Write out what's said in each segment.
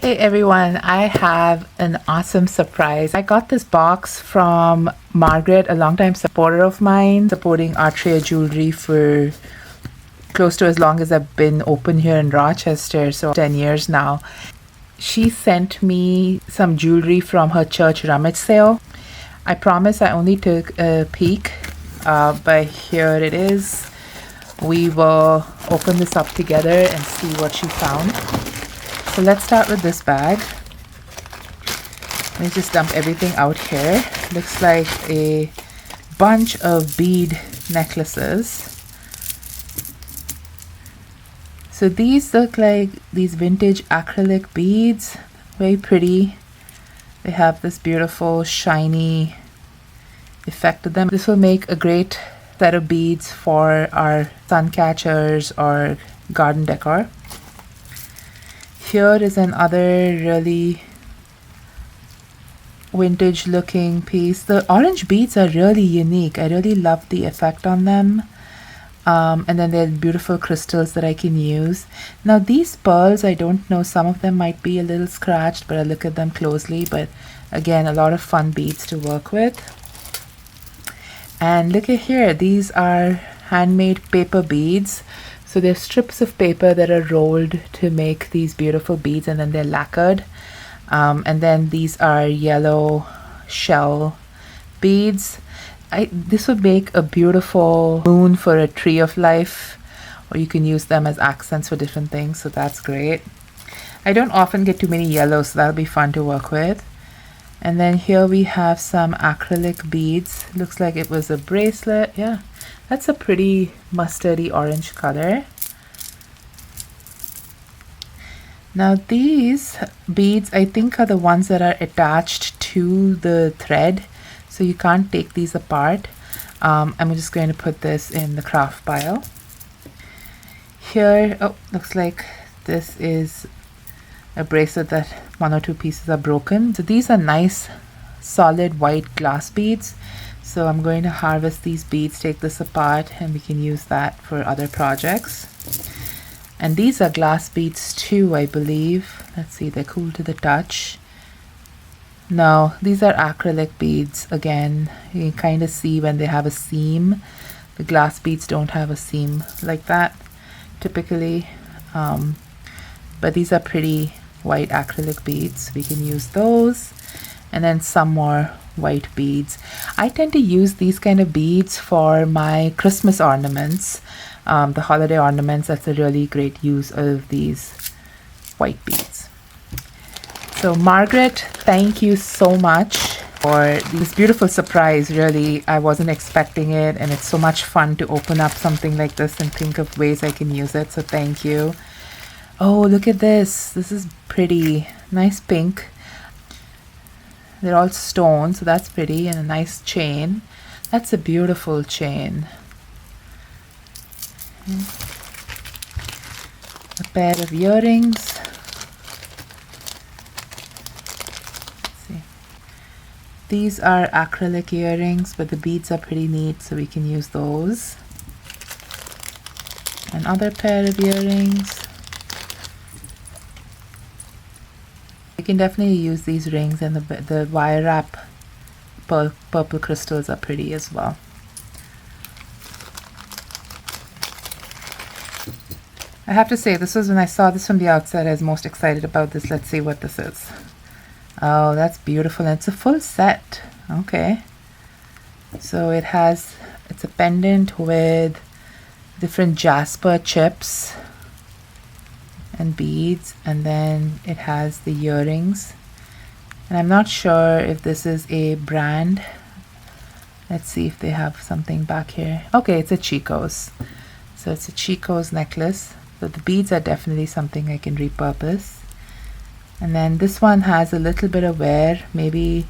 Hey everyone, I have an awesome surprise. I got this box from Margaret, a longtime supporter of mine, supporting Artria jewelry for close to as long as I've been open here in Rochester, so 10 years now. She sent me some jewelry from her church rummage sale. I promise I only took a peek, but here it is. We will open this up together and see what she found. So let's start with this bag. Let me just dump everything out here. Looks like a bunch of bead necklaces. So these look like these vintage acrylic beads. Very pretty. They have this beautiful shiny effect to them. This will make a great set of beads for our sun catchers or garden decor. Here is another really vintage looking piece. The orange beads are really unique. I really love the effect on them. And then there are beautiful crystals that I can use. Now these pearls, I don't know, some of them might be a little scratched, but I'll look at them closely. But again, a lot of fun beads to work with. And look at here, these are handmade paper beads. So they're strips of paper that are rolled to make these beautiful beads, and then they're lacquered. And then these are yellow shell beads. This would make a beautiful moon for a tree of life, or you can use them as accents for different things, so that's great. I don't often get too many yellows, so that'll be fun to work with. And then here we have some acrylic beads. Looks like it was a bracelet. Yeah, that's a pretty mustardy orange color. Now these beads, I think, are the ones that are attached to the thread, so you can't take these apart. I'm just going to put this in the craft pile. Here, oh, looks like this is a bracelet that one or two pieces are broken. So these are nice solid white glass beads. So I'm going to harvest these beads, take this apart, and we can use that for other projects. And these are glass beads too, I believe. Let's see, they're cool to the touch. No, these are acrylic beads. Again, you can kind of see when they have a seam. The glass beads don't have a seam like that typically. But these are pretty white acrylic beads. We can use those. And then some more white beads. I tend to use these kind of beads for my Christmas ornaments, the holiday ornaments. That's a really great use of these white beads. So Margaret, thank you so much for this beautiful surprise. Really, I wasn't expecting it, and it's so much fun to open up something like this and think of ways I can use it, so thank you. Oh, look at this. This is pretty. Nice pink. They're all stone, so that's pretty, and a nice chain. That's a beautiful chain. A pair of earrings. Let's see. These are acrylic earrings, but the beads are pretty neat, so we can use those. Another pair of earrings. You can definitely use these rings, and the wire wrap purple crystals are pretty as well. I have to say, this was when I saw this from the outside, I was most excited about this. Let's see what this is. Oh, that's beautiful. And it's a full set. Okay. So it's a pendant with different jasper chips and beads, and then it has the earrings, and I'm not sure if this is a brand. Let's see if they have something back here. Okay, it's a Chico's, so it's a Chico's necklace. So the beads are definitely something I can repurpose. And then this one has a little bit of wear. Maybe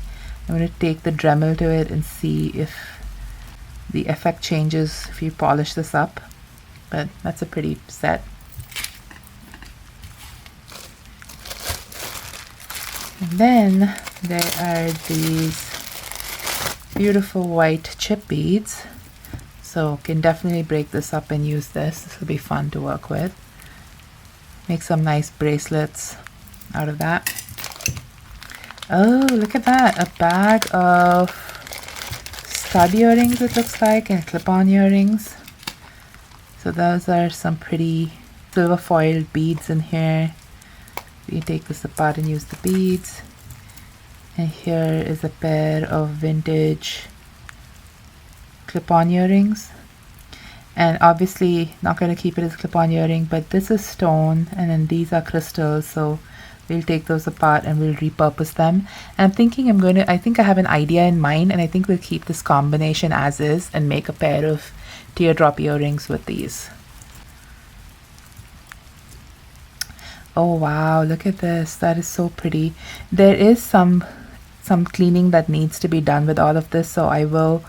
I'm going to take the Dremel to it and see if the effect changes if you polish this up, but that's a pretty set. And then there are these beautiful white chip beads. So can definitely break this up and use this. This will be fun to work with. Make some nice bracelets. out of that. Oh, look at that, a bag of stud earrings it looks like, and clip-on earrings. So those are some pretty silver foiled beads in here. You take this apart and use the beads. And here is a pair of vintage clip-on earrings. And obviously not going to keep it as clip-on earring, but this is stone and then these are crystals, so we'll take those apart and we'll repurpose them. And I'm thinking I think I have an idea in mind, and I think we'll keep this combination as is and make a pair of teardrop earrings with these. Oh wow, look at this. That is so pretty. There is some cleaning that needs to be done with all of this, so I will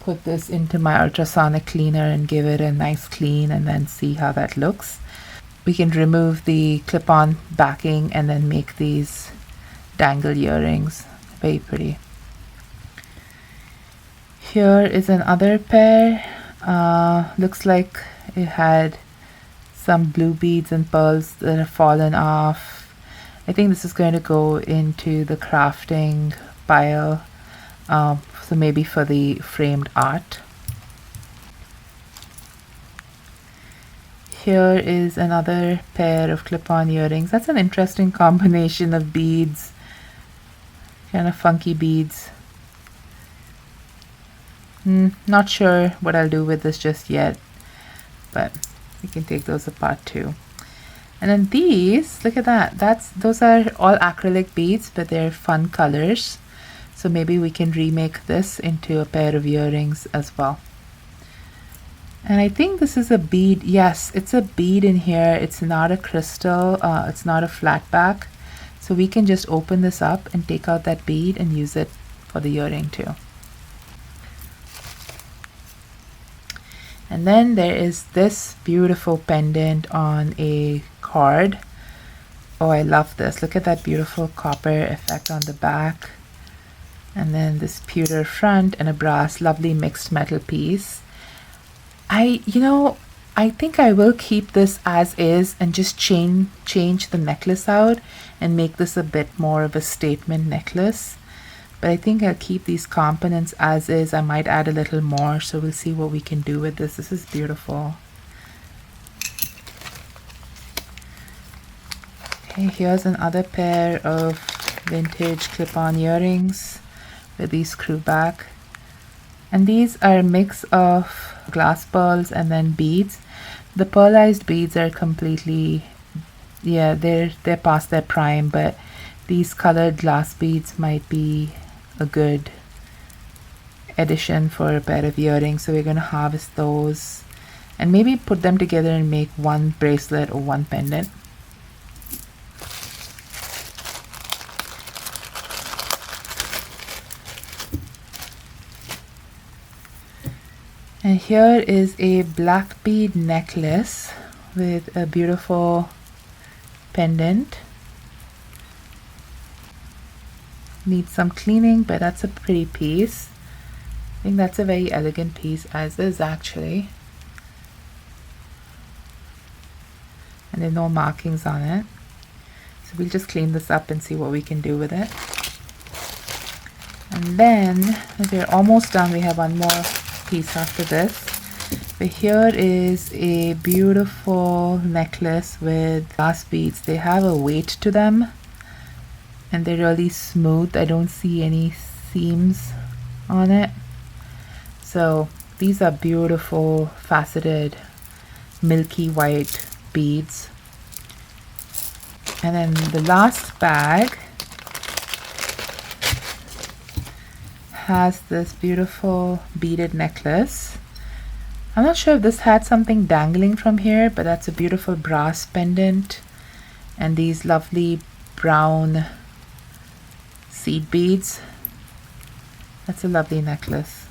put this into my ultrasonic cleaner and give it a nice clean and then see how that looks. We can remove the clip-on backing and then make these dangle earrings. Very pretty. Here is another pair. Looks like it had some blue beads and pearls that have fallen off. I think this is going to go into the crafting pile, so maybe for the framed art. Here is another pair of clip-on earrings. That's an interesting combination of beads, kind of funky beads. Not sure what I'll do with this just yet, but we can take those apart too. And then these, look at that. Those are all acrylic beads, but they're fun colors. So maybe we can remake this into a pair of earrings as well. And I think this is a bead. Yes, it's a bead in here. It's not a crystal. It's not a flat back. So we can just open this up and take out that bead and use it for the earring too. And then there is this beautiful pendant on a cord. Oh, I love this. Look at that beautiful copper effect on the back. And then this pewter front and a brass, lovely mixed metal piece. I think I will keep this as is and just change the necklace out and make this a bit more of a statement necklace. But I think I'll keep these components as is. I might add a little more, so we'll see what we can do with this. This is beautiful. Okay, here's another pair of vintage clip-on earrings with these screw back. And these are a mix of glass pearls and then beads. The pearlized beads are completely, yeah, they're past their prime, but these colored glass beads might be a good addition for a pair of earrings. So we're going to harvest those and maybe put them together and make one bracelet or one pendant. And here is a black bead necklace with a beautiful pendant. Needs some cleaning, but that's a pretty piece. I think that's a very elegant piece as is actually. And there are no markings on it. So we'll just clean this up and see what we can do with it. And then we're almost done. We have one more piece after this. But here is a beautiful necklace with glass beads. They have a weight to them and they're really smooth. I don't see any seams on it. So these are beautiful faceted milky white beads. And then the last bag has this beautiful beaded necklace. I'm not sure if this had something dangling from here, but that's a beautiful brass pendant and these lovely brown seed beads. That's a lovely necklace.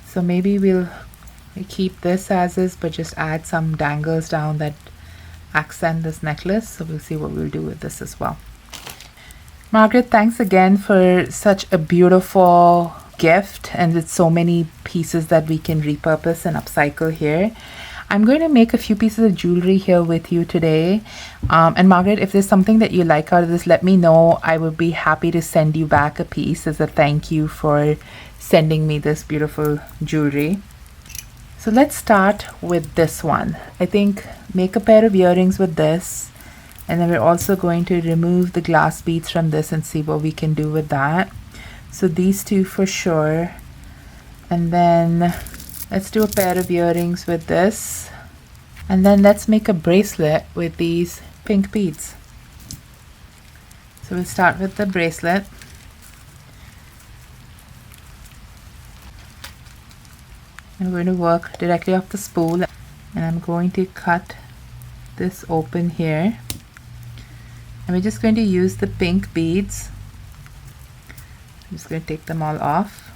So maybe we keep this as is, but just add some dangles down that accent this necklace. So we'll see what we'll do with this as well. Margaret, thanks again for such a beautiful gift and with so many pieces that we can repurpose and upcycle here. I'm going to make a few pieces of jewelry here with you today. And Margaret, if there's something that you like out of this, let me know. I would be happy to send you back a piece as a thank you for sending me this beautiful jewelry. So let's start with this one. I think make a pair of earrings with this, and then we're also going to remove the glass beads from this and see what we can do with that. So these two for sure. And then let's do a pair of earrings with this. And then let's make a bracelet with these pink beads. So we'll start with the bracelet. I'm going to work directly off the spool, and I'm going to cut this open here, and we're just going to use the pink beads. I'm just going to take them all off.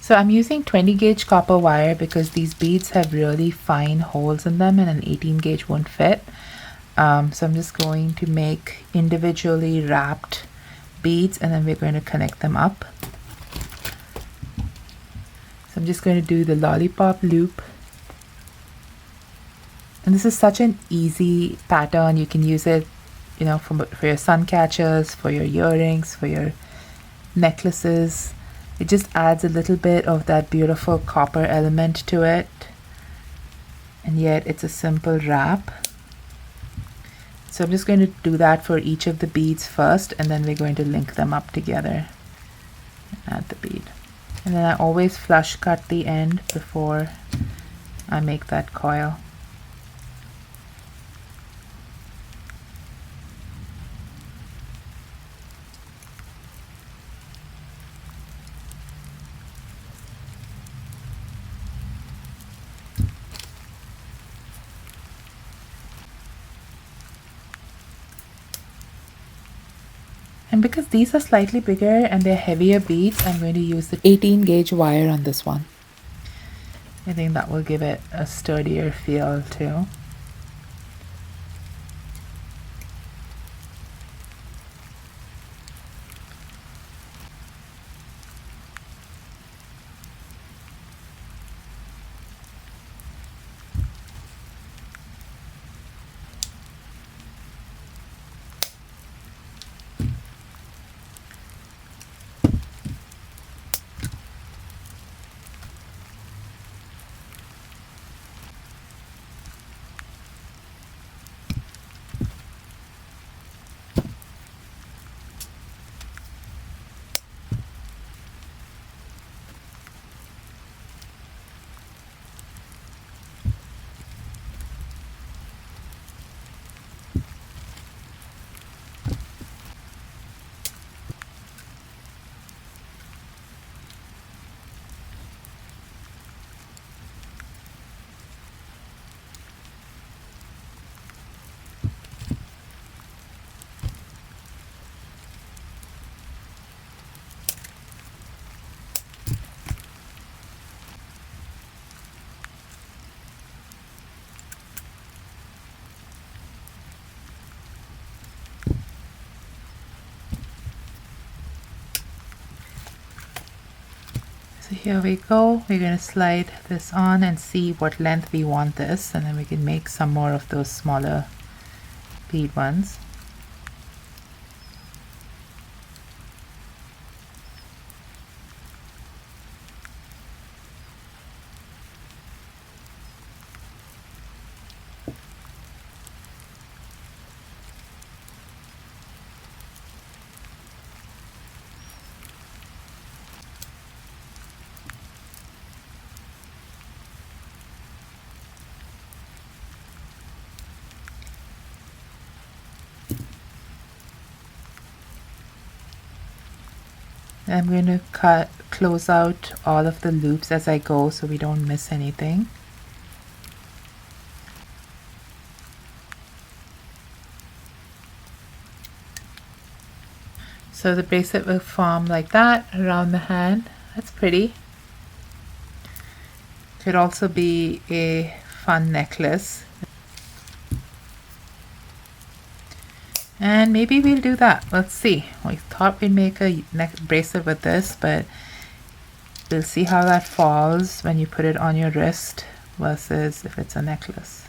So I'm using 20 gauge copper wire because these beads have really fine holes in them and an 18 gauge won't fit. So I'm just going to make individually wrapped beads, and then we're going to connect them up. So I'm just going to do the lollipop loop, and this is such an easy pattern. You can use it, you know, for your sun catchers, for your earrings, for your necklaces. It just adds a little bit of that beautiful copper element to it, and yet it's a simple wrap. So I'm just going to do that for each of the beads first, and then we're going to link them up together. Add the bead. And then I always flush cut the end before I make that coil. And because these are slightly bigger and they're heavier beads, I'm going to use the 18 gauge wire on this one. I think that will give it a sturdier feel too. So here we go. We're going to slide this on and see what length we want this, and then we can make some more of those smaller bead ones. I'm going to close out all of the loops as I go so we don't miss anything. So the bracelet will form like that around the hand. That's pretty. Could also be a fun necklace. And maybe we'll do that. Let's see. We thought we'd make a bracelet with this, but We'll see how that falls when you put it on your wrist versus if it's a necklace.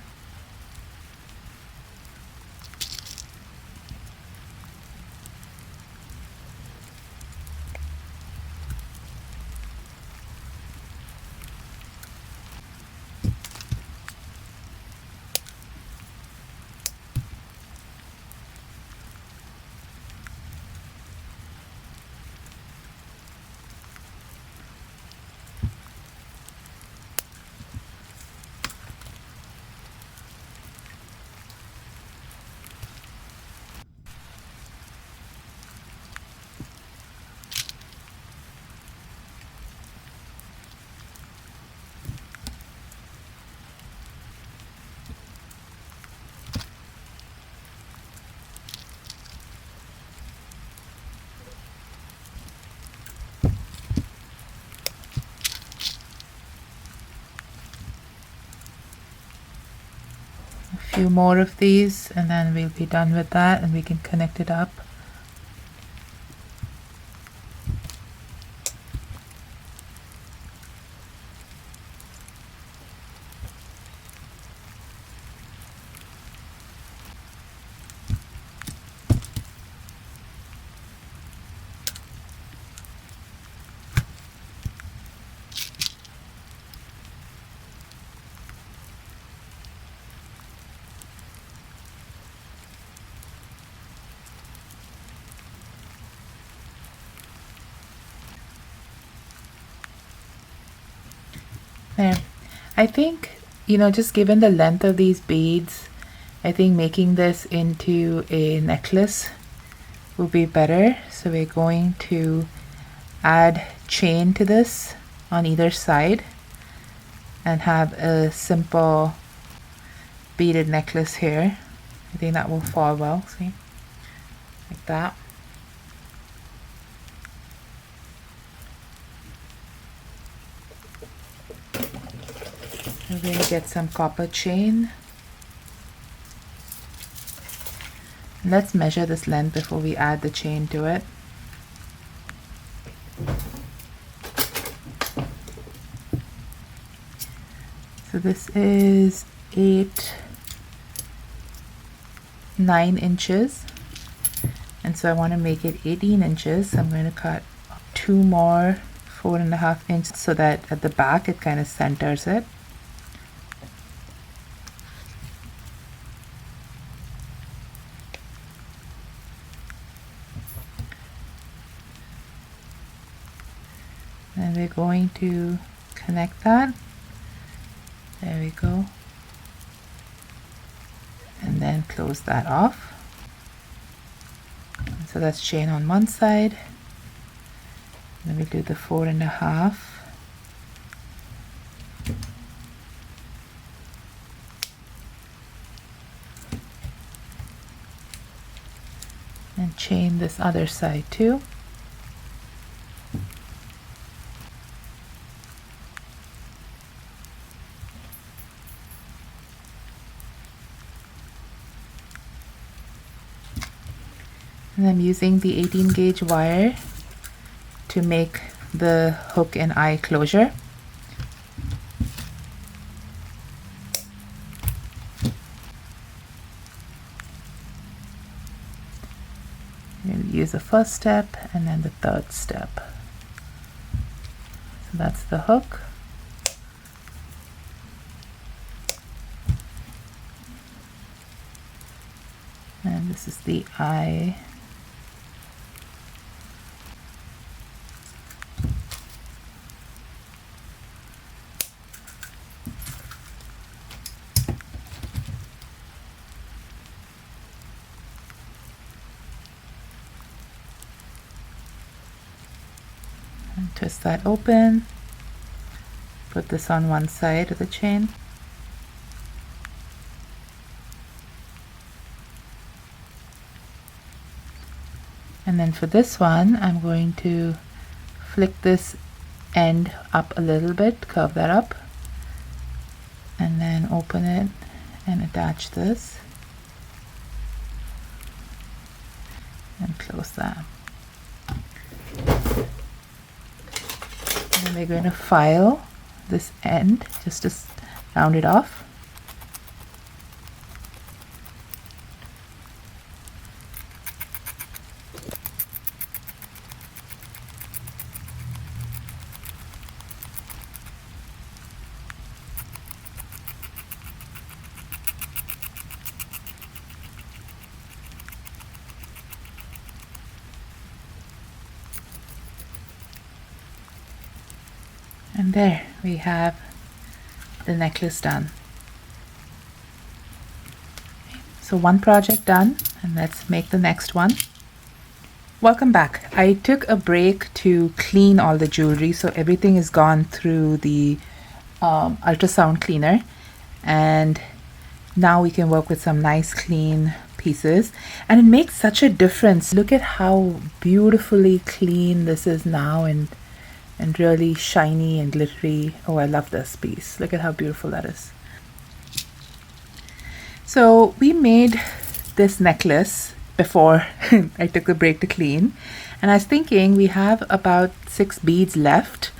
Few more of these and then we'll be done with that and we can connect it up. There. I think, you know, just given the length of these beads, I think making this into a necklace will be better. So we're going to add chain to this on either side and have a simple beaded necklace here. I think that will fall well, see, like that. We're going to get some copper chain. Let's measure this length before we add the chain to it. So this is 9 inches, and so I want to make it 18 inches. So I'm going to cut 2 more 4.5 inches so that at the back it kind of centers it. And we're going to connect that. There we go. And then close that off. And so that's chain on one side. Then we do the 4.5. And chain this other side too. And I'm using the 18 gauge wire to make the hook and eye closure. We'll use the first step and then the third step. So that's the hook. And this is the eye. And twist that open. Put this on one side of the chain. And then for this one, I'm going to flick this end up a little bit, curve that up, and then open it and attach this and close that. And And we're going to file this end just to round it off. And there we have the necklace done. So one project done, and let's make the next one. Welcome back. I took a break to clean all the jewelry, so everything is gone through the ultrasound cleaner, and now we can work with some nice clean pieces, and it makes such a difference. Look at how beautifully clean this is now, and really shiny and glittery. Oh, I love this piece. Look at how beautiful that is. So we made this necklace before I took a break to clean, and I was thinking we have about 6 beads left,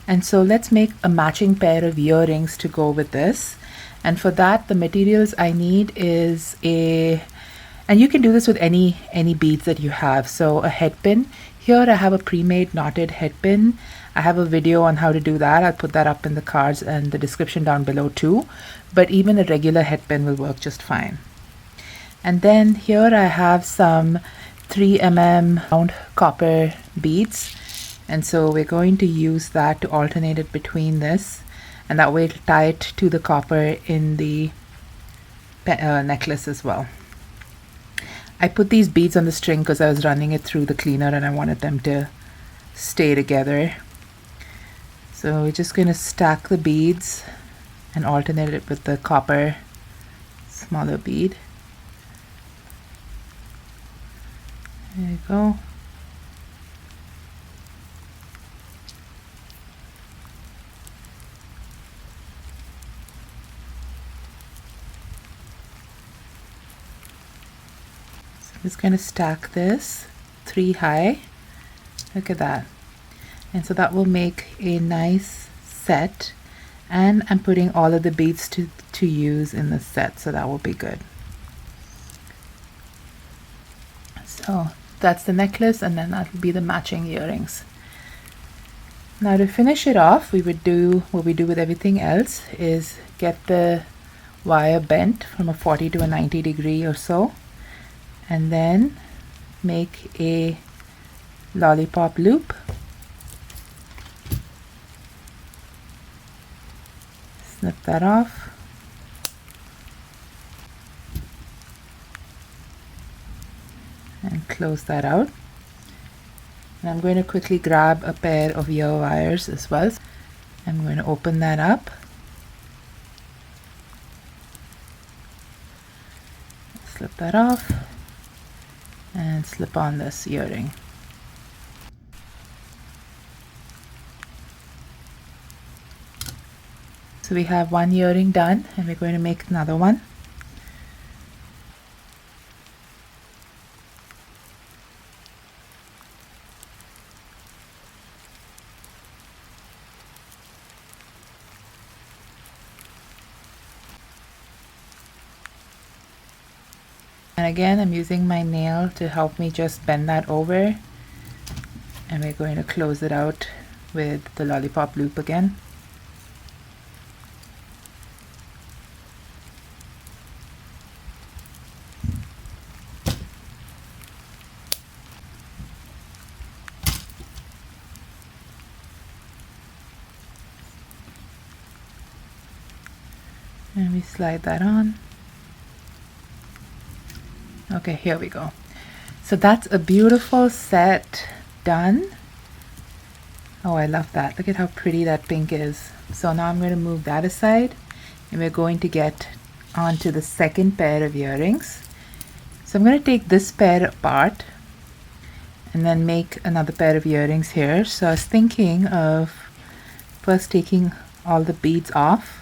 and so let's make a matching pair of earrings to go with this. And for that, the materials I need is and you can do this with any beads that you have. So a head pin. Here I have a pre-made knotted head pin. I have a video on how to do that. I'll put that up in the cards and the description down below too. But even a regular head pin will work just fine. And then here I have some 3mm round copper beads. And so we're going to use that to alternate it between this. And that way it'll tie it to the copper in the necklace as well. I put these beads on the string because I was running it through the cleaner and I wanted them to stay together. So we're just going to stack the beads and alternate it with the copper smaller bead. There you go. So I'm just going to stack this 3 high. Look at that. And so that will make a nice set, and I'm putting all of the beads to use in the set, so that will be good. So that's the necklace, and then that will be the matching earrings. Now to finish it off, we would do what we do with everything else, is get the wire bent from a 40 to a 90 degree or so, and then make a lollipop loop. Snip that off. And close that out. And I'm going to quickly grab a pair of ear wires as well. I'm going to open that up. Slip that off and slip on this earring. So we have one earring done, and we're going to make another one. And again, I'm using my nail to help me just bend that over, and we're going to close it out with the lollipop loop again. And we slide that on. Okay, here we go. So that's a beautiful set done. Oh, I love that. Look at how pretty that pink is. So now I'm going to move that aside, and we're going to get onto the second pair of earrings. So I'm going to take this pair apart and then make another pair of earrings here. So I was thinking of first taking all the beads off.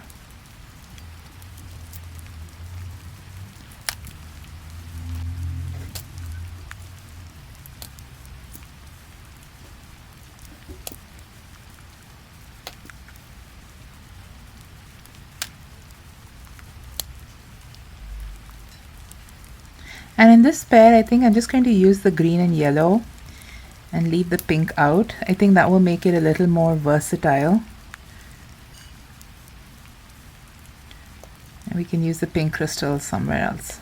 And in this pair, I think I'm just going to use the green and yellow and leave the pink out. I think that will make it a little more versatile. And we can use the pink crystal somewhere else.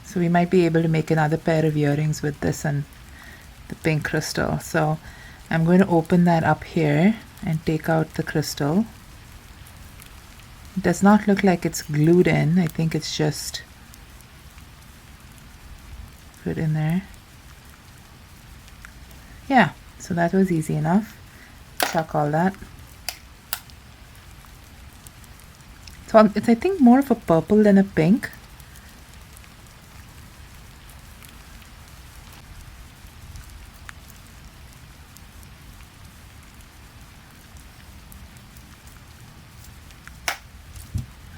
So we might be able to make another pair of earrings with this and the pink crystal. So I'm going to open that up here and take out the crystal. It does not look like it's glued in. I think it's just put in there. Yeah, so that was easy enough. Chuck all that. So it's, I think, more of a purple than a pink.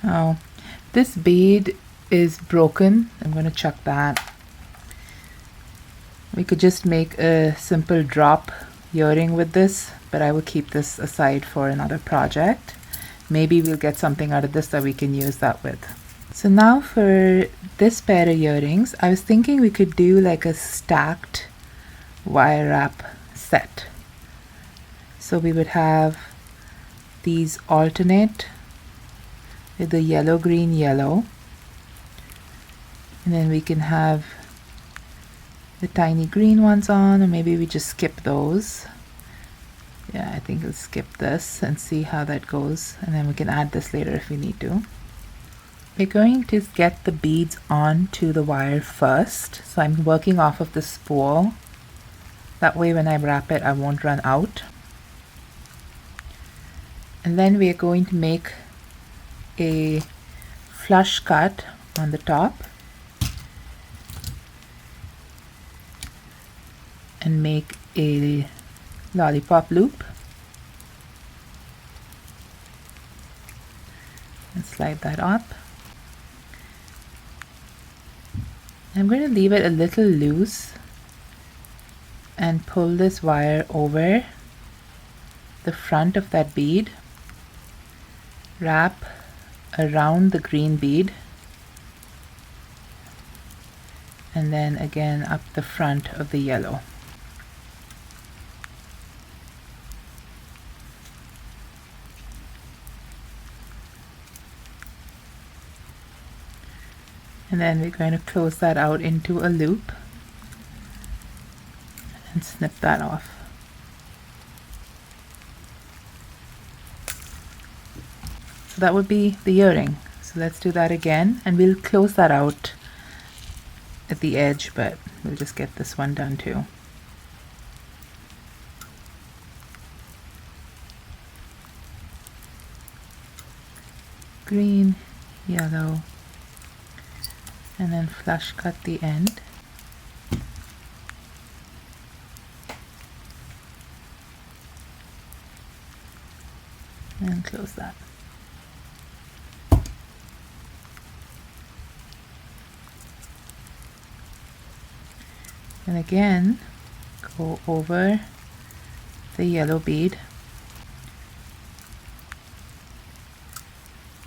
Oh, this bead is broken. I'm going to chuck that. We could just make a simple drop earring with this, but I will keep this aside for another project. Maybe we'll get something out of this that we can use that with. So now for this pair of earrings, I was thinking we could do like a stacked wire wrap set. So we would have these alternate with the yellow, green, yellow, and then we can have the tiny green ones on, or maybe we just skip those. Yeah, I think we'll skip this and see how that goes, and then we can add this later if we need to. We're going to get the beads onto the wire first, so I'm working off of the spool. That way when I wrap it, I won't run out. And then we are going to make a flush cut on the top and make a lollipop loop and slide that up. I'm going to leave it a little loose and pull this wire over the front of that bead, wrap around the green bead, and then again up the front of the yellow. And then we're going to close that out into a loop and snip that off. So that would be the earring. So let's do that again, and we'll close that out at the edge, but we'll just get this one done too. Green, yellow, and then flush cut the end. And close that. And again, go over the yellow bead,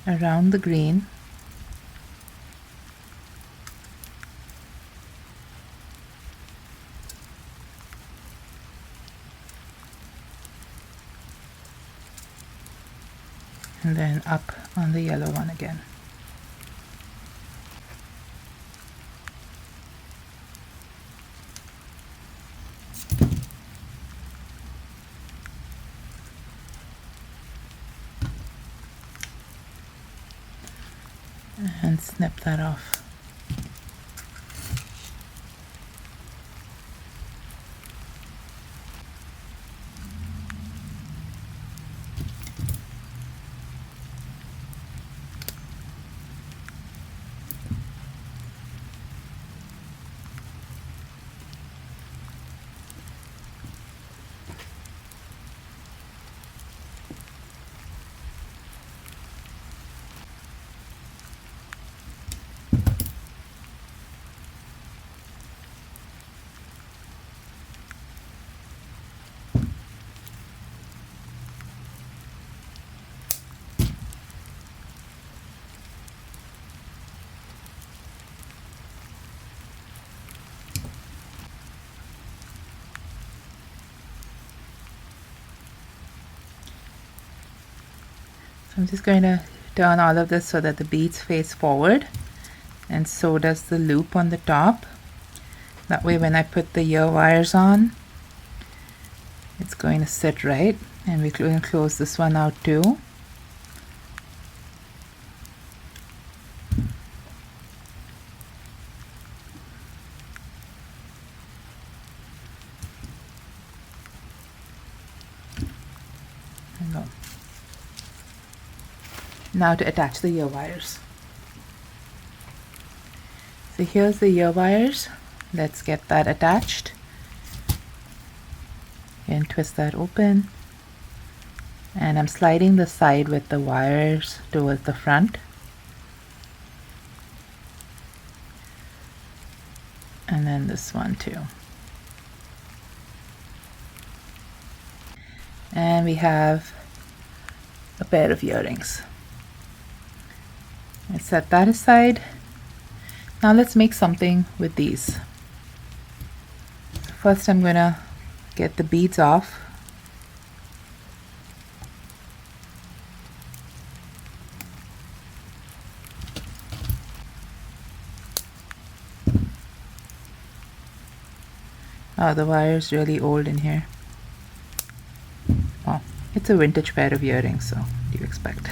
around the green, and then up on the yellow one again. And snip that off. So I'm just going to turn all of this so that the beads face forward, and so does the loop on the top. That way when I put the ear wires on, it's going to sit right. And we're going to close this one out too. Now to attach the ear wires. So here's the ear wires. Let's get that attached. And twist that open. And I'm sliding the side with the wires towards the front. And then this one too. And we have a pair of earrings. Let's set that aside. Now let's make something with these. First I'm gonna get the beads off. Oh, the wire's really old in here. Well, it's a vintage pair of earrings, so what do you expect?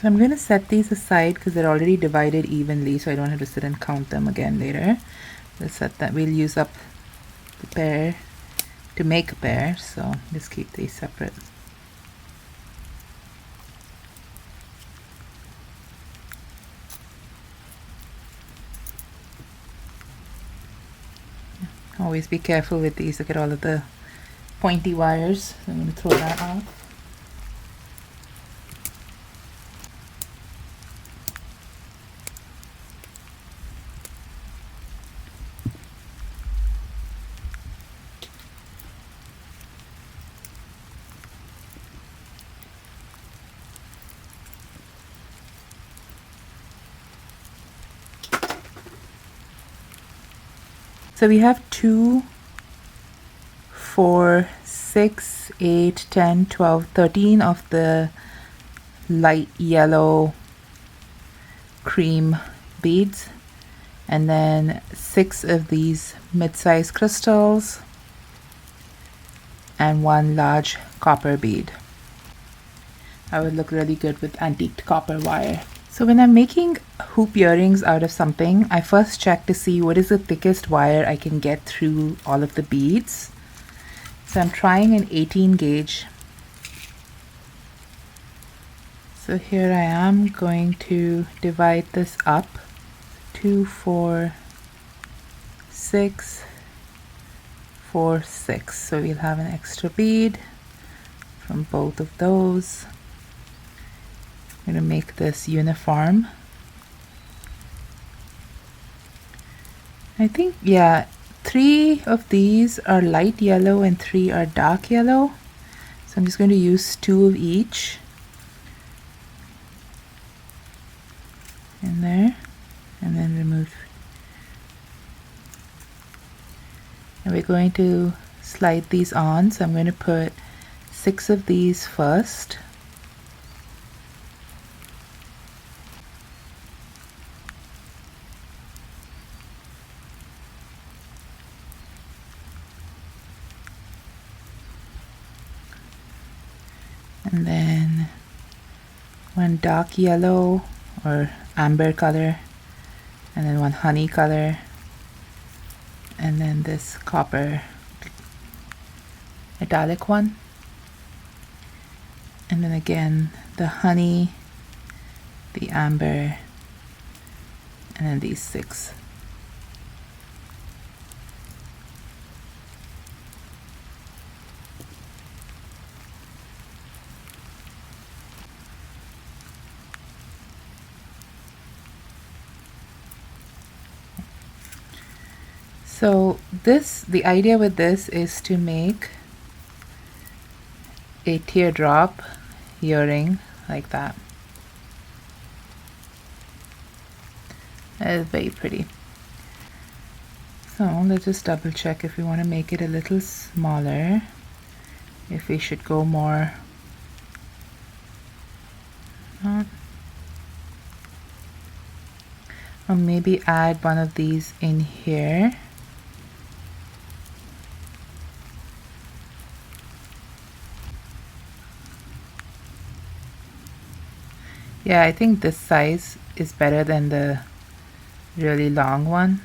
So I'm going to set these aside because they're already divided evenly, so I don't have to sit and count them again later. We'll set that. We'll use up the pair to make a pair, so just keep these separate. Always be careful with these. Look at all of the pointy wires. I'm going to throw that out. So we have 2, 4, 6, 8, 10, 12, 13 of the light yellow cream beads, and then 6 of these mid-size crystals, and 1 large copper bead. That would look really good with antiqued copper wire. So when I'm making hoop earrings out of something, I first check to see what is the thickest wire I can get through all of the beads. So I'm trying an 18 gauge. So here I am going to divide this up. 2, 4, 6, 4, 6. So we'll have an extra bead from both of those. I'm going to make this uniform. I think, yeah, 3 of these are light yellow and 3 are dark yellow. So I'm just going to use 2 of each in there, and then remove. And we're going to slide these on. So I'm going to put 6 of these first. And then 1 dark yellow or amber color, and then 1 honey color, and then this copper metallic one, and then again the honey, the amber, and then these 6. So the idea with this is to make a teardrop earring like that. That is very pretty. So let's just double check if we want to make it a little smaller, if we should go more, or maybe add one of these in here. Yeah, I think this size is better than the really long one.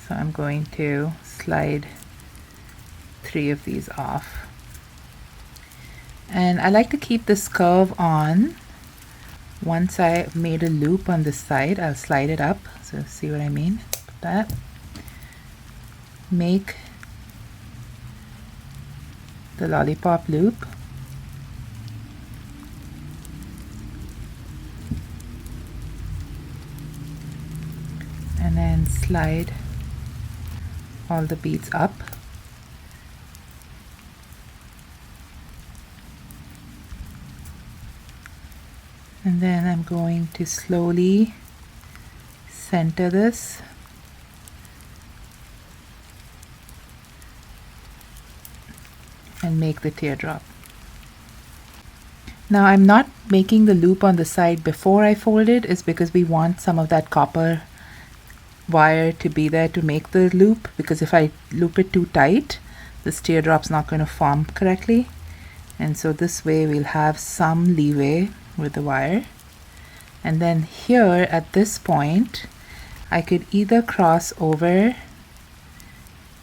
So I'm going to slide 3 of these off. And I like to keep this curve on. Once I've made a loop on this side, I'll slide it up. So see what I mean? Put that. Make the lollipop loop. And then slide all the beads up. And then I'm going to slowly center this. And make the teardrop. Now I'm not making the loop on the side before I fold it, is because we want some of that copper wire to be there to make the loop, because if I loop it too tight, this teardrop's not going to form correctly. And so this way we'll have some leeway with the wire. And then here at this point, I could either cross over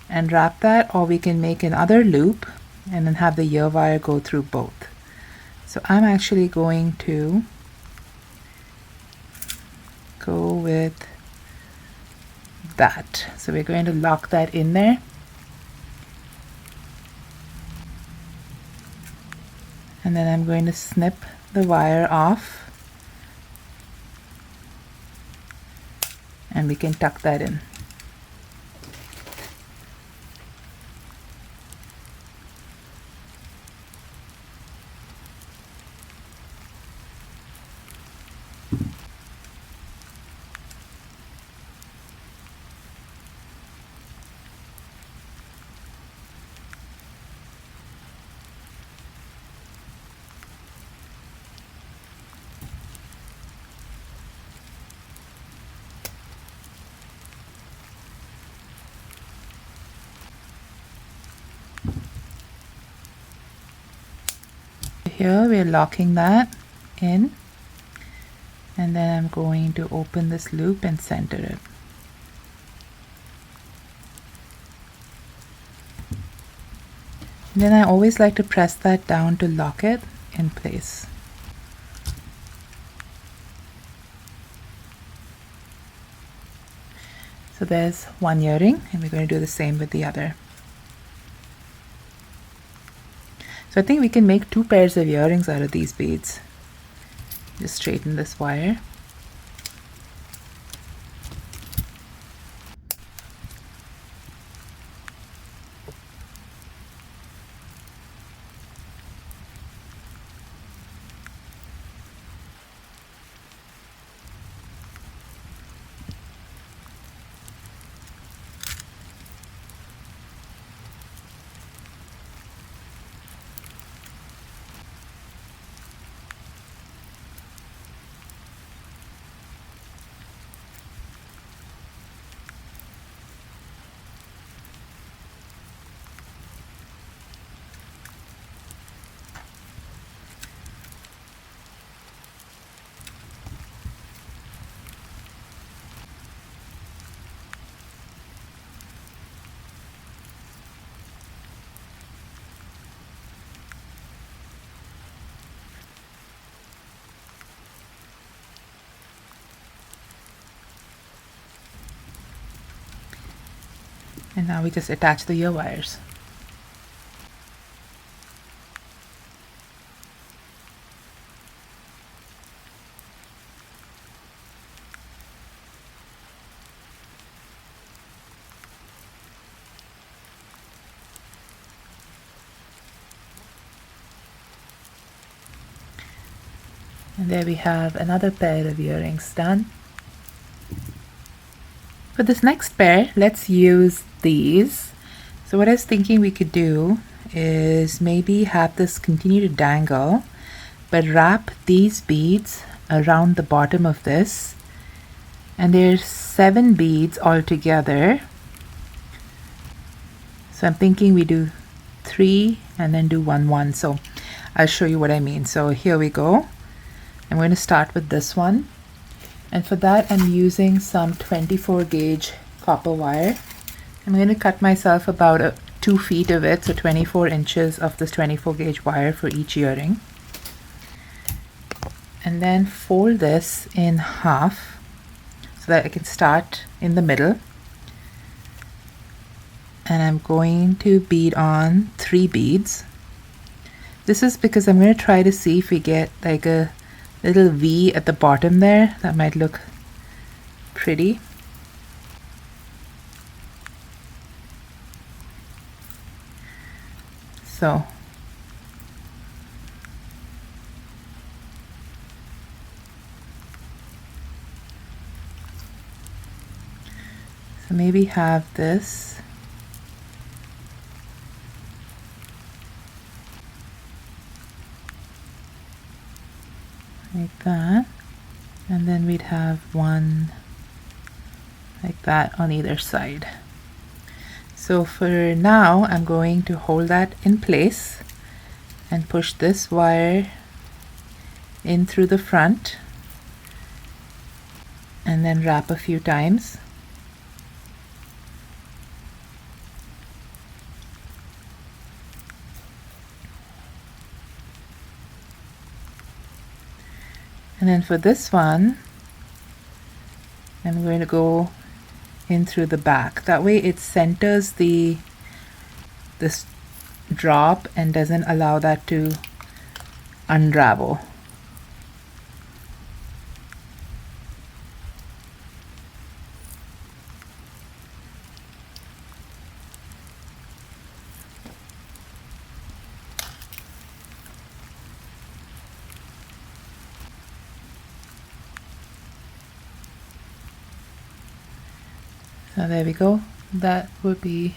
and wrap that, or we can make another loop and then have the ear wire go through both. So I'm actually going to go with that. So we're going to lock that in there. And then I'm going to snip the wire off. And we can tuck that in. Here we're locking that in, and then I'm going to open this loop and center it. And then I always like to press that down to lock it in place. So there's one earring, and we're going to do the same with the other. So I think we can make 2 pairs of earrings out of these beads. Just straighten this wire. And now we just attach the ear wires. And there we have another pair of earrings done. For this next pair, let's use these. So what I was thinking we could do is maybe have this continue to dangle, but wrap these beads around the bottom of this. And there's 7 beads altogether. So I'm thinking we do 3 and then do 1 1. So I'll show you what I mean. So here we go. I'm going to start with this one. And for that, I'm using some 24 gauge copper wire. I'm going to cut myself about 2 feet of it, so 24 inches of this 24 gauge wire for each earring. And then fold this in half so that I can start in the middle. And I'm going to bead on 3 beads. This is because I'm going to try to see if we get like a little V at the bottom there. That might look pretty. So maybe have this like that, and then we'd have one like that on either side. So for now, I'm going to hold that in place and push this wire in through the front and then wrap a few times. And then for this one, I'm going to go in through the back. That way it centers this drop and doesn't allow that to unravel. So there we go. That would be.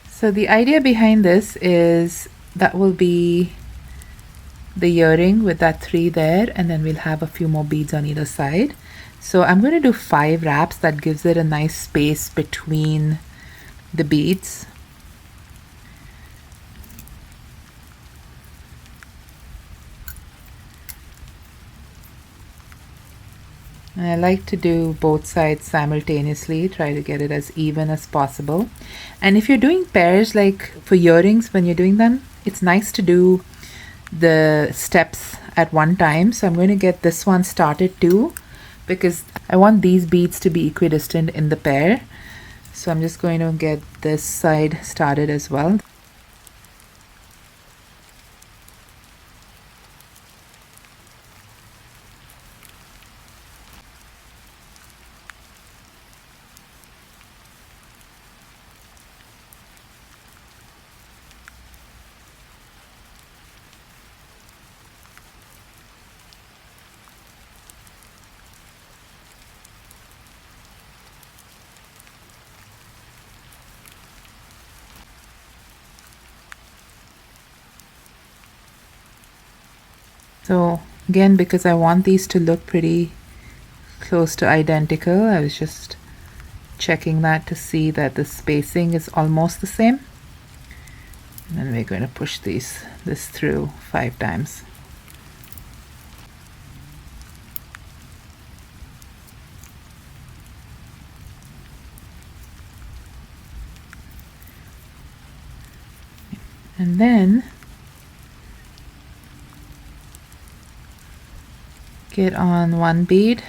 So the idea behind this is that will be the earring with that 3 there, and then we'll have a few more beads on either side. So I'm going to do 5 wraps. That gives it a nice space between the beads. And I like to do both sides simultaneously, try to get it as even as possible. And if you're doing pairs, like for earrings, when you're doing them, it's nice to do the steps at one time. So I'm going to get this one started too, because I want these beads to be equidistant in the pair. So I'm just going to get this side started as well. So again, because I want these to look pretty close to identical, I was just checking that to see that the spacing is almost the same. And then we're going to push this through 5 times. And then get on 1 bead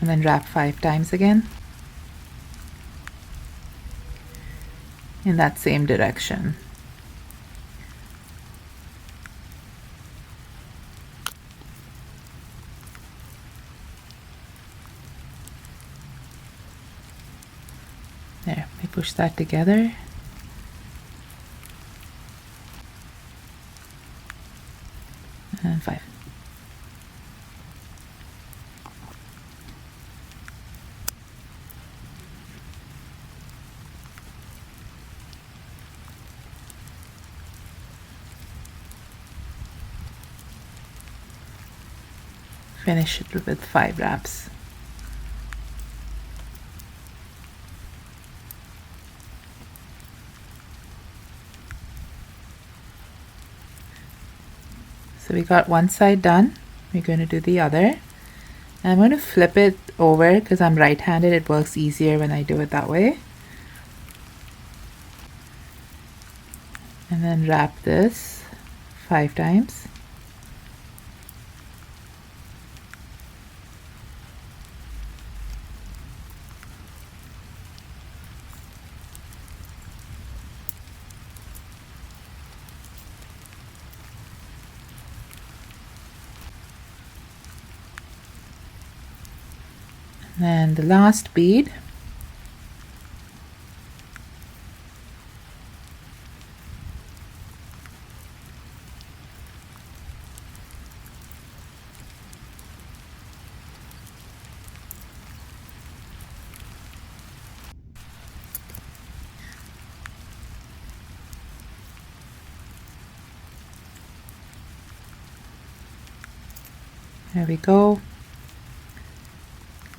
and then wrap 5 times again in that same direction. There, we push that together. finish it with 5 wraps. So we got one side done. We're going to do the other. And I'm going to flip it over because I'm right-handed. It works easier when I do it that way. And then wrap this 5 times. And the last bead, there we go.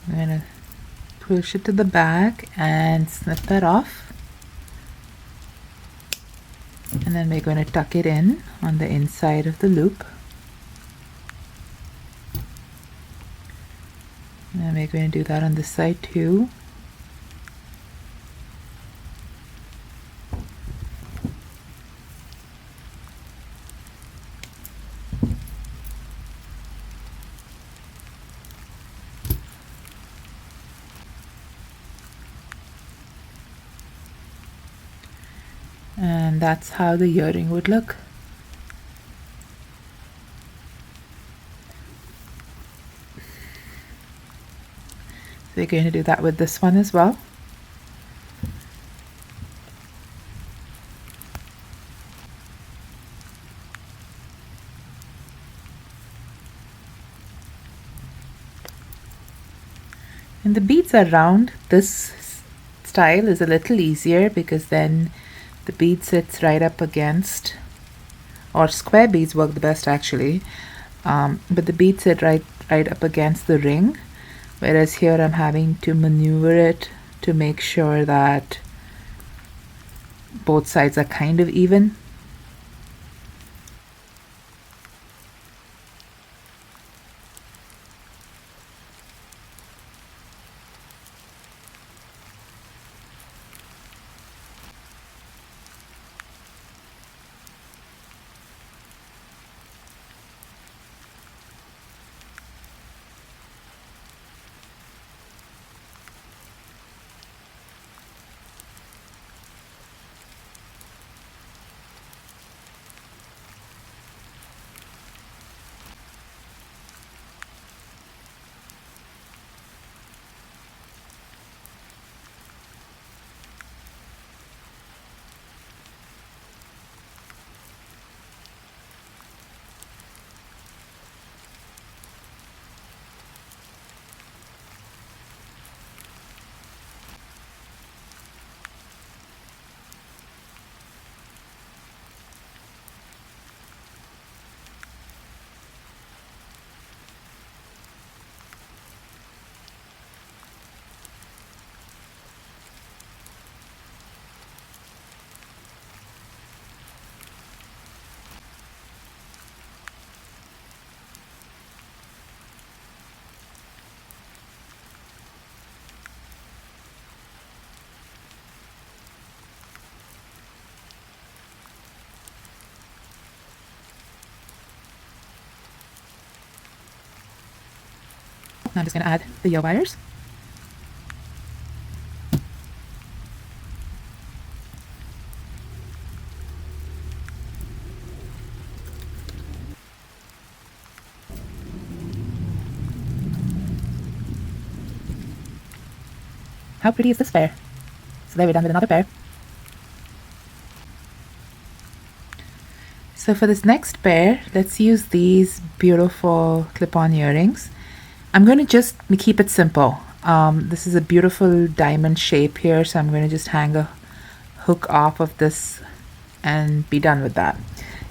I'm gonna push it to the back and snip that off, and then we're going to tuck it in on the inside of the loop, and we're going to do that on this side too. And that's how the earring would look. So we're going to do that with this one as well. And the beads are round. This style is a little easier because then the bead sits right up against, or square beads work the best actually, but the beads sit right up against the ring, whereas here I'm having to maneuver it to make sure that both sides are kind of even. Now I'm just going to add the ear wires. How pretty is this pair? So there we're done with another pair. So for this next pair, let's use these beautiful clip-on earrings. I'm going to just keep it simple. This is a beautiful diamond shape here, so I'm going to just hang a hook off of this and be done with that.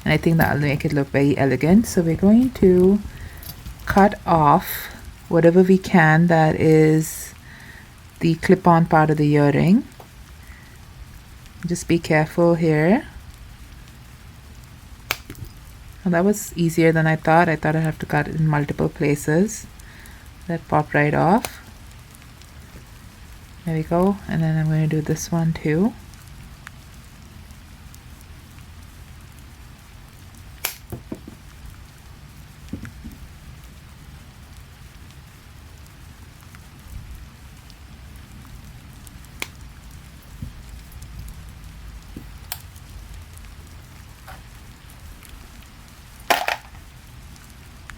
And I think that'll make it look very elegant. So we're going to cut off whatever we can that is the clip-on part of the earring. Just be careful here. Well, that was easier than I thought. I thought I'd have to cut it in multiple places. That popped right off. There we go. And then I'm going to do this one too.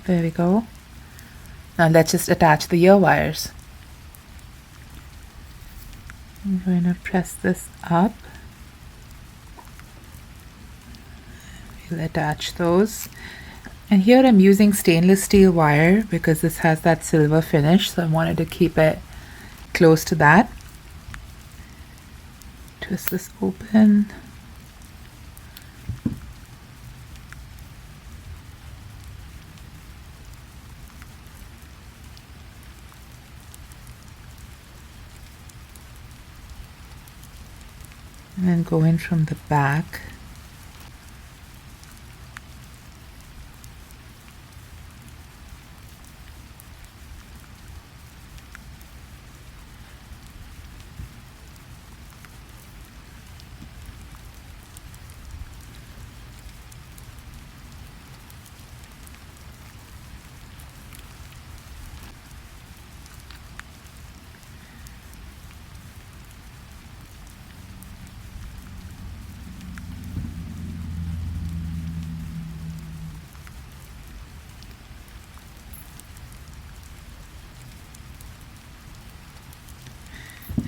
There we go. Now let's just attach the ear wires. I'm going to press this up. We'll attach those. And here I'm using stainless steel wire because this has that silver finish, so I wanted to keep it close to that. Twist this open. And then go in from the back.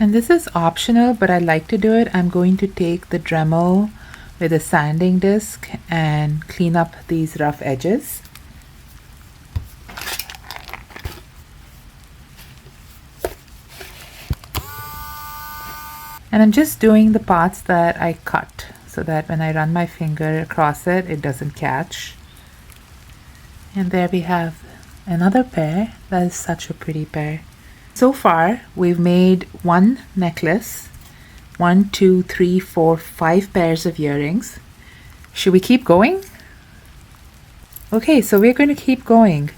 And this is optional, but I like to do it. I'm going to take the Dremel with a sanding disc and clean up these rough edges. And I'm just doing the parts that I cut so that when I run my finger across it, it doesn't catch. And there we have another pair. That is such a pretty pair. So far, we've made one necklace, 1, 2, 3, 4, 5 pairs of earrings. Should we keep going? Okay, so we're going to keep going.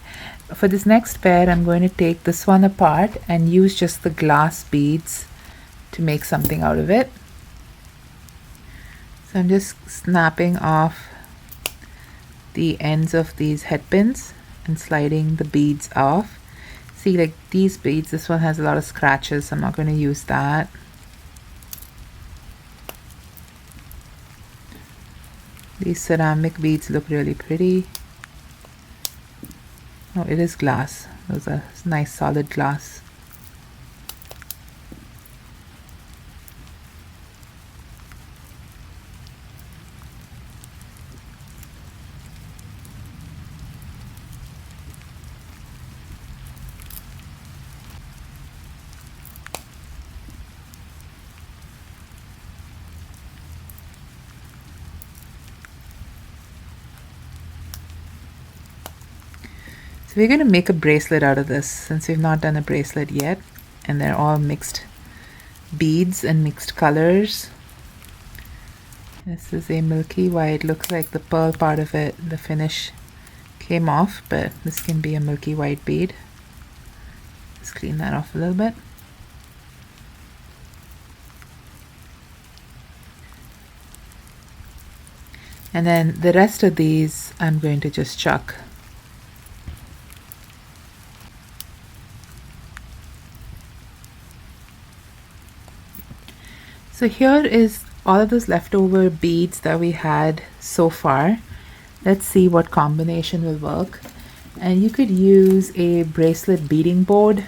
For this next pair, I'm going to take this one apart and use just the glass beads to make something out of it. So I'm just snapping off the ends of these head pins and sliding the beads off. See, like these beads, this one has a lot of scratches, so I'm not going to use that. These ceramic beads look really pretty. Oh, it is glass. Those are nice solid glass. We're going to make a bracelet out of this since we've not done a bracelet yet, and they're all mixed beads and mixed colors. This is a milky white. Looks like the pearl part of it, the finish came off, but this can be a milky white bead. Let's clean that off a little bit. And then the rest of these I'm going to just chuck. So here is all of those leftover beads that we had so far. Let's see what combination will work. And you could use a bracelet beading board,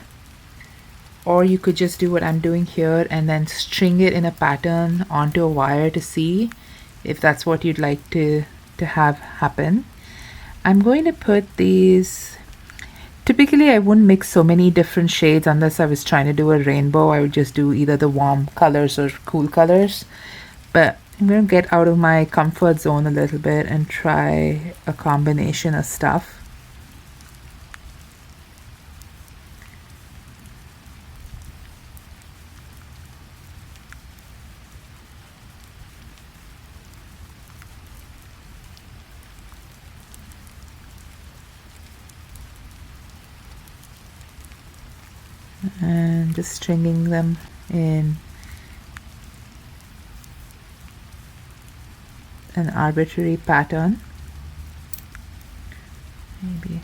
or you could just do what I'm doing here and then string it in a pattern onto a wire to see if that's what you'd like to have happen. I'm going to put these. Typically, I wouldn't mix so many different shades unless I was trying to do a rainbow. I would just do either the warm colors or cool colors. But I'm going to get out of my comfort zone a little bit and try a combination of stuff. and just stringing them in an arbitrary pattern. Maybe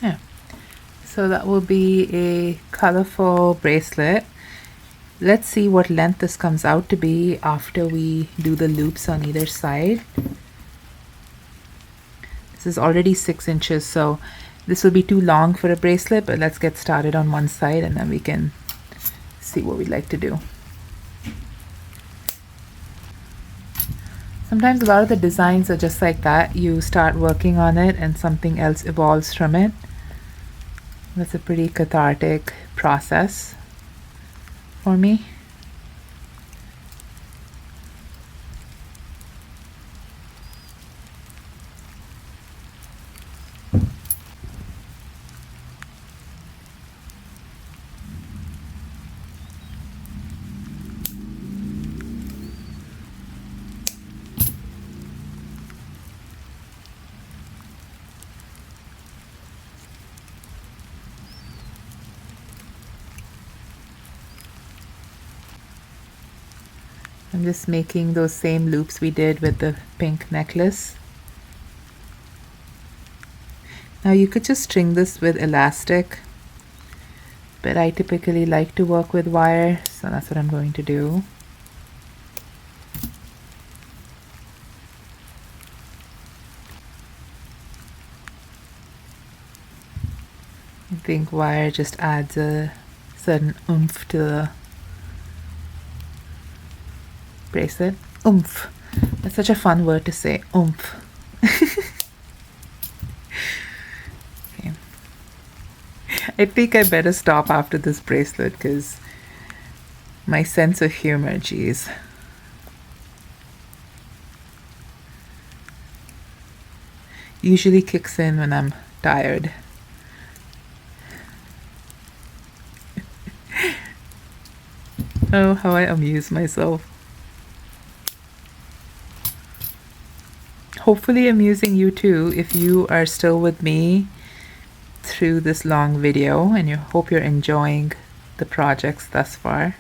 yeah. So that will be a colorful bracelet. Let's see what length this comes out to be after we do the loops on either side. This is already 6 inches, so this will be too long for a bracelet, but let's get started on one side and then we can see what we'd like to do. Sometimes a lot of the designs are just like that. You start working on it and something else evolves from it. That's a pretty cathartic process for me. I'm just making those same loops we did with the pink necklace. Now you could just string this with elastic, but I typically like to work with wire, so that's what I'm going to do. I think wire just adds a certain oomph to the bracelet. Oomph. That's such a fun word to say. Oomph. Okay. I think I better stop after this bracelet because my sense of humor, geez. Usually kicks in when I'm tired. Oh, how I amuse myself. Hopefully amusing you too if you are still with me through this long video, and you hope you're enjoying the projects thus far.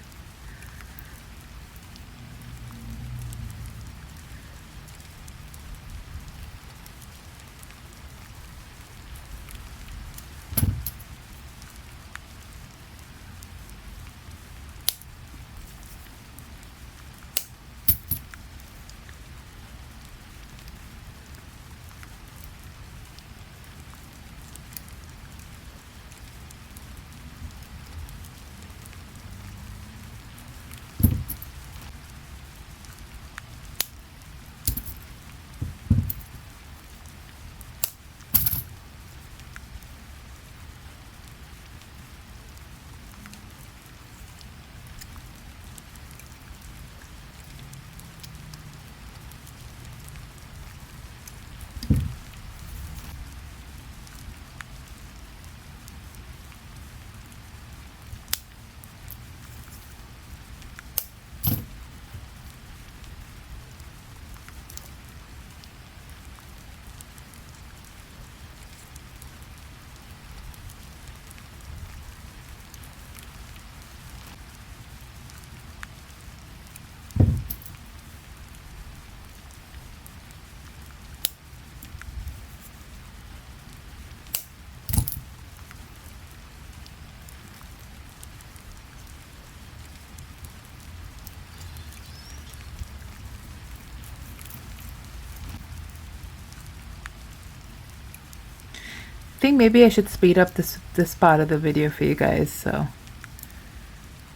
think maybe I should speed up this part of the video for you guys, so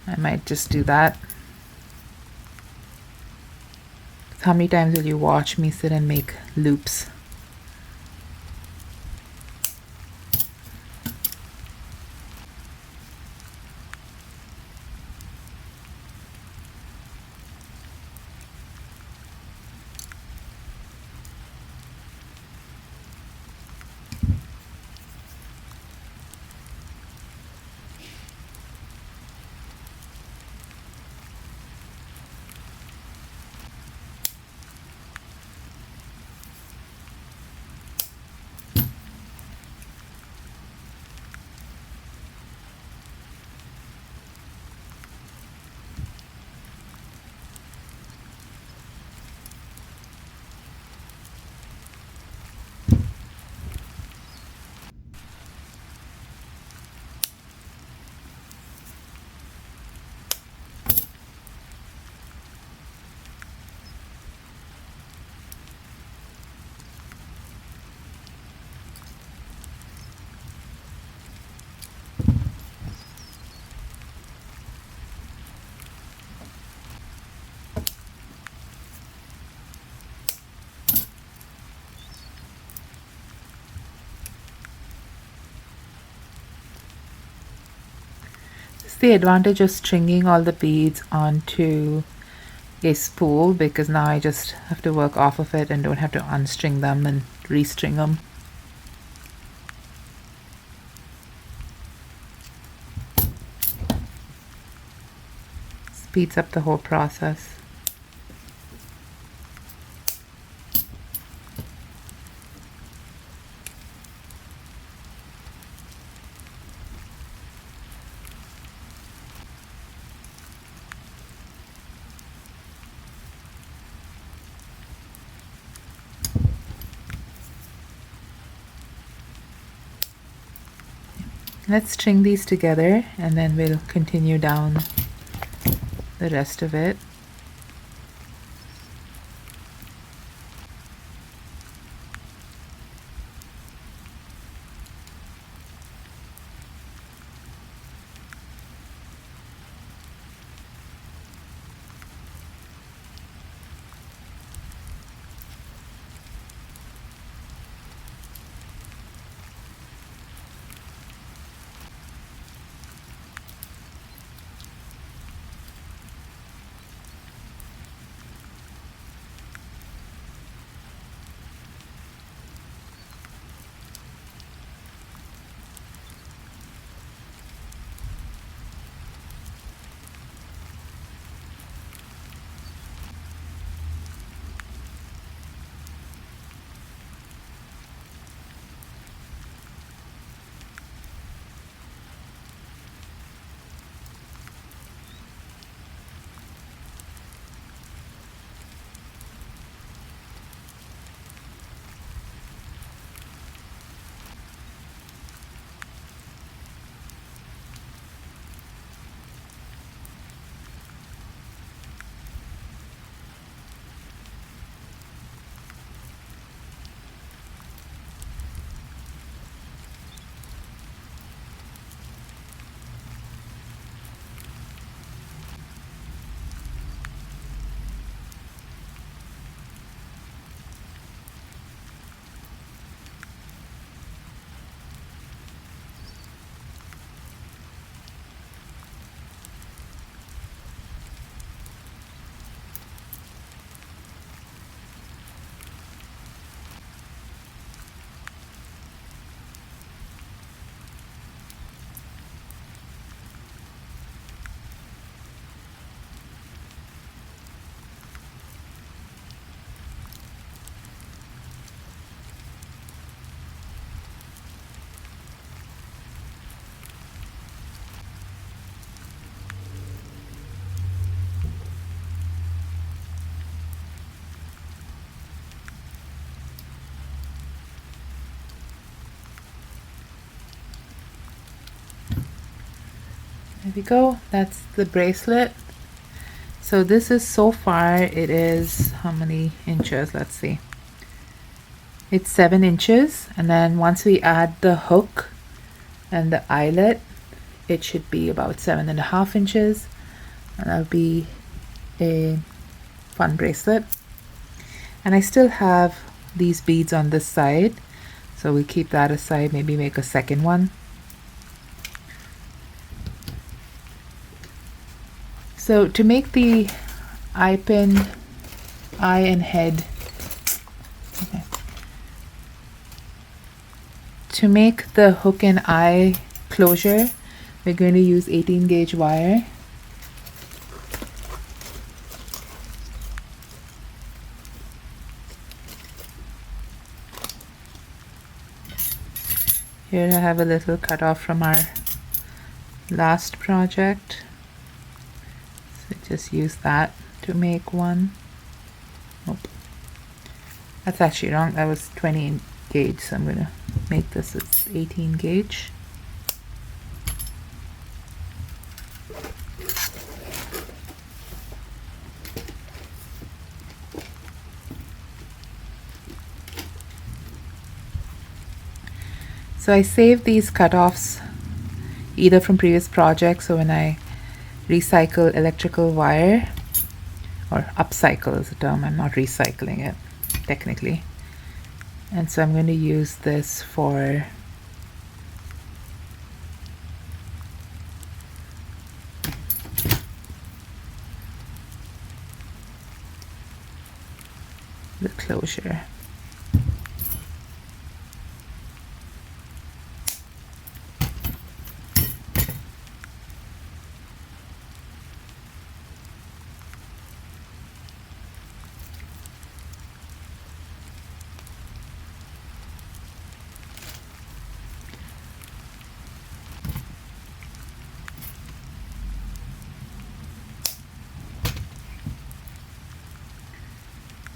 I might just do that. How many times will you watch me sit and make loops? The advantage of stringing all the beads onto a spool, because now I just have to work off of it and don't have to unstring them and restring them. Speeds up the whole process. Let's string these together and then we'll continue down the rest of it. There we go. That's the bracelet. So this is, so far it is, how many inches? Let's see. It's 7 inches, and then once we add the hook and the eyelet, it should be about 7.5 inches, and that'll be a fun bracelet. And I still have these beads on this side, so we keep that aside, maybe make a second one. So to make the eye pin, eye and head, to make the hook and eye closure, we're going to use 18 gauge wire. Here I have a little cut off from our last project. So just use that to make one. Nope. That's actually wrong. That was 20 gauge, so I'm going to make this as 18 gauge. So I saved these cutoffs either from previous projects or when I recycle electrical wire, or upcycle is the term. I'm not recycling it technically. And so I'm going to use this for the closure.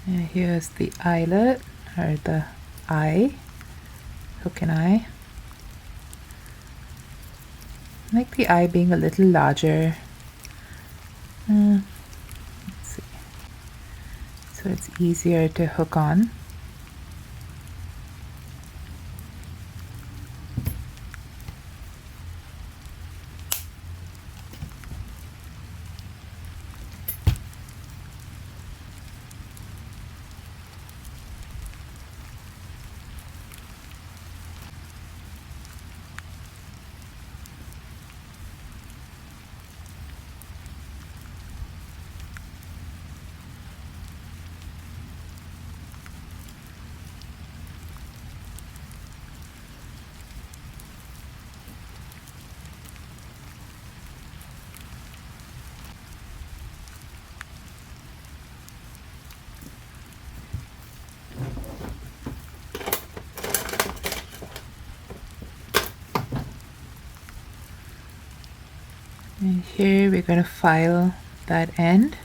And here's the eyelet, or the eye, hook and eye. I like the eye being a little larger. Let's see. So it's easier to hook on. And here we're going to file that end.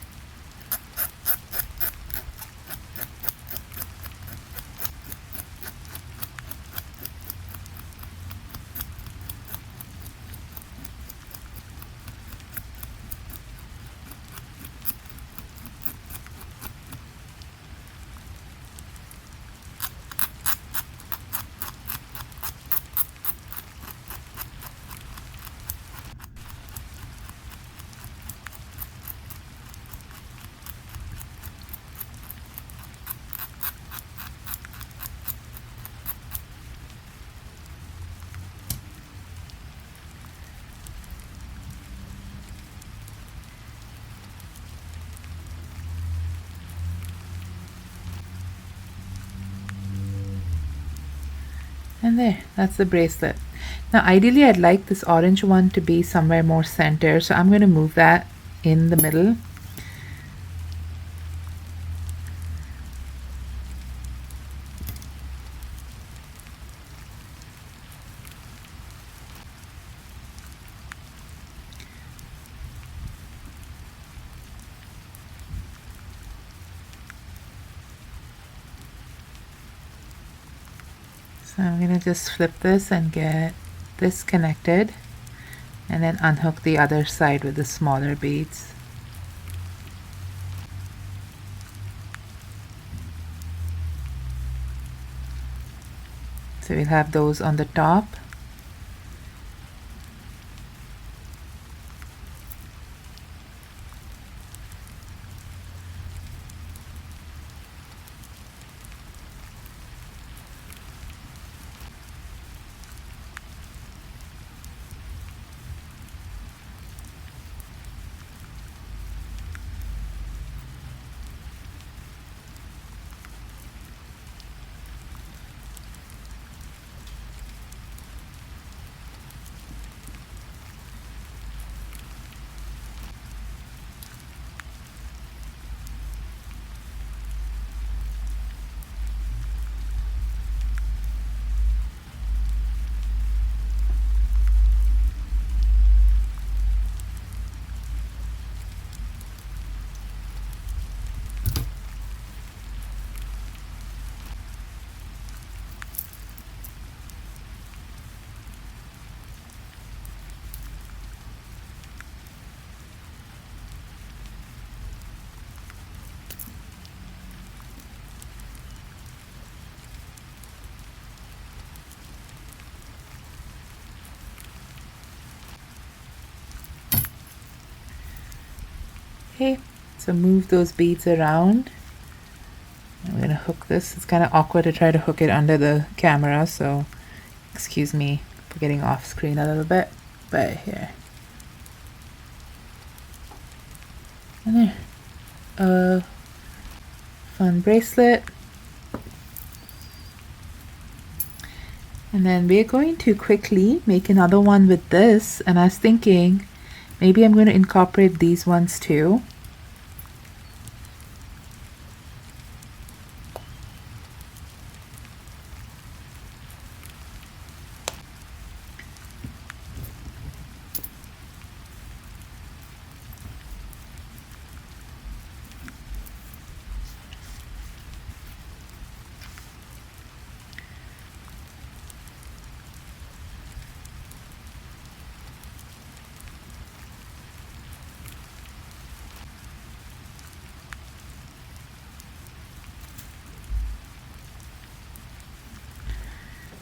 And there, that's the bracelet. Now ideally I'd like this orange one to be somewhere more center, so I'm going to move that in the middle. So I'm going to just flip this and get this connected, and then unhook the other side with the smaller beads. So we'll have those on the top. Okay, so move those beads around. I'm gonna hook this. It's kind of awkward to try to hook it under the camera, so excuse me for getting off screen a little bit, but here. And there. A fun bracelet. And then we're going to quickly make another one with this, and I was thinking maybe I'm going to incorporate these ones too.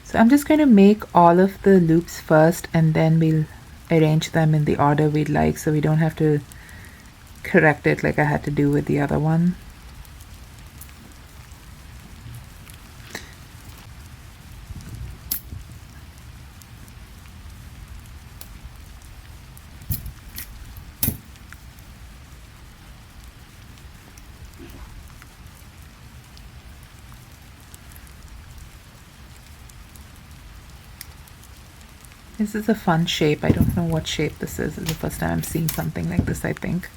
So I'm just going to make all of the loops first, and then we'll arrange them in the order we'd like, so we don't have to correct it like I had to do with the other one. This is a fun shape. I don't know what shape this is. It's the first time I'm seeing something like this, I think.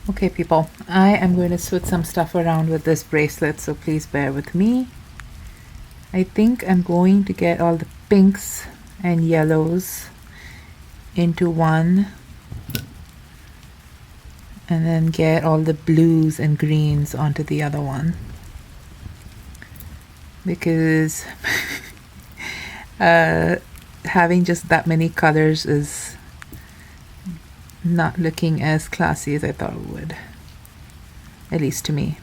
Okay, people, I am going to switch some stuff around with this bracelet, so please bear with me. I think I'm going to get all the pinks and yellows into one, and then get all the blues and greens onto the other one, because having just that many colors is not looking as classy as I thought it would, at least to me.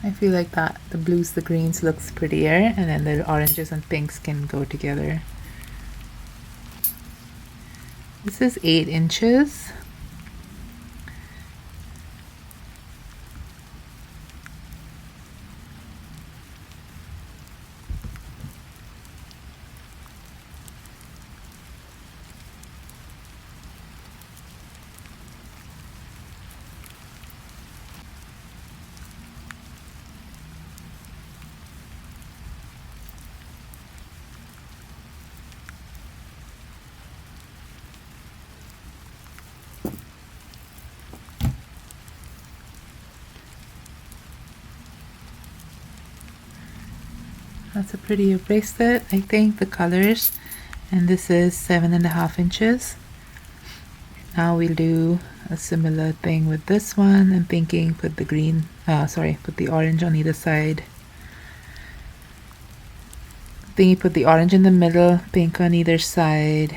I feel like that the blues, the greens looks prettier, and then the oranges and pinks can go together. This is 8 inches. That's a pretty bracelet, I think, the colors. And this is 7.5 inches. Now we'll do a similar thing with this one. I'm thinking put the green, put the orange on either side. Then you put the orange in the middle, pink on either side,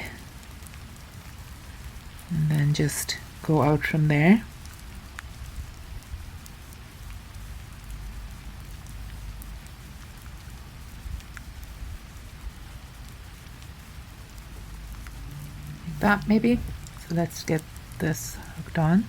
and then just go out from there. Like that maybe. So let's get this hooked on.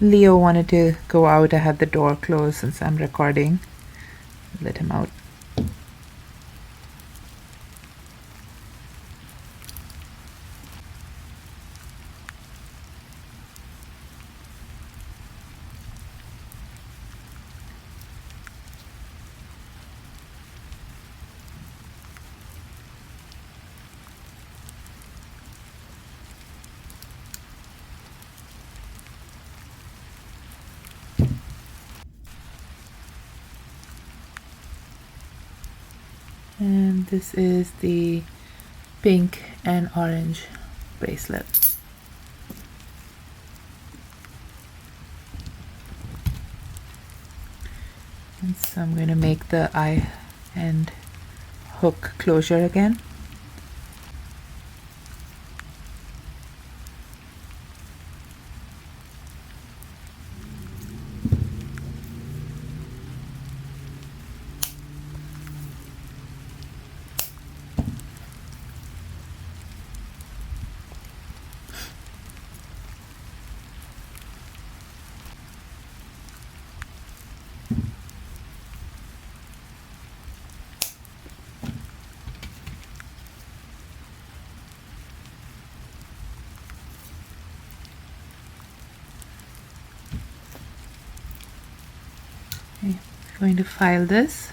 Leo wanted to go out. I had the door closed since I'm recording. Let him out. And this is the pink and orange bracelet. And so I'm going to make the eye and hook closure again. Okay, I'm going to file this.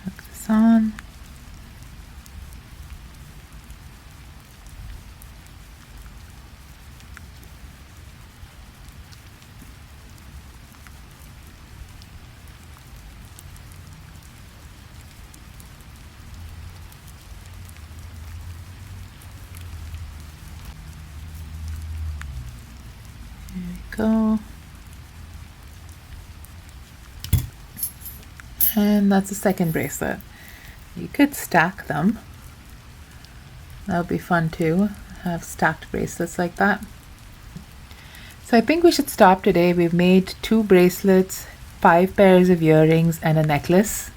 Hook this on. There we go. And that's the second bracelet. You could stack them. That would be fun too, have stacked bracelets like that. So I think we should stop today. We've made 2 bracelets, 5 pairs of earrings, and a necklace.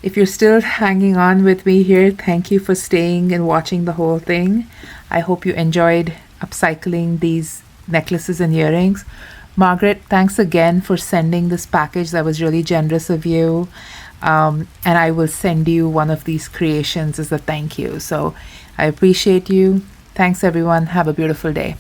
If you're still hanging on with me here, thank you for staying and watching the whole thing. I hope you enjoyed upcycling these necklaces and earrings. Margaret, thanks again for sending this package. That was really generous of you. And I will send you one of these creations as a thank you. So I appreciate you. Thanks everyone. Have a beautiful day.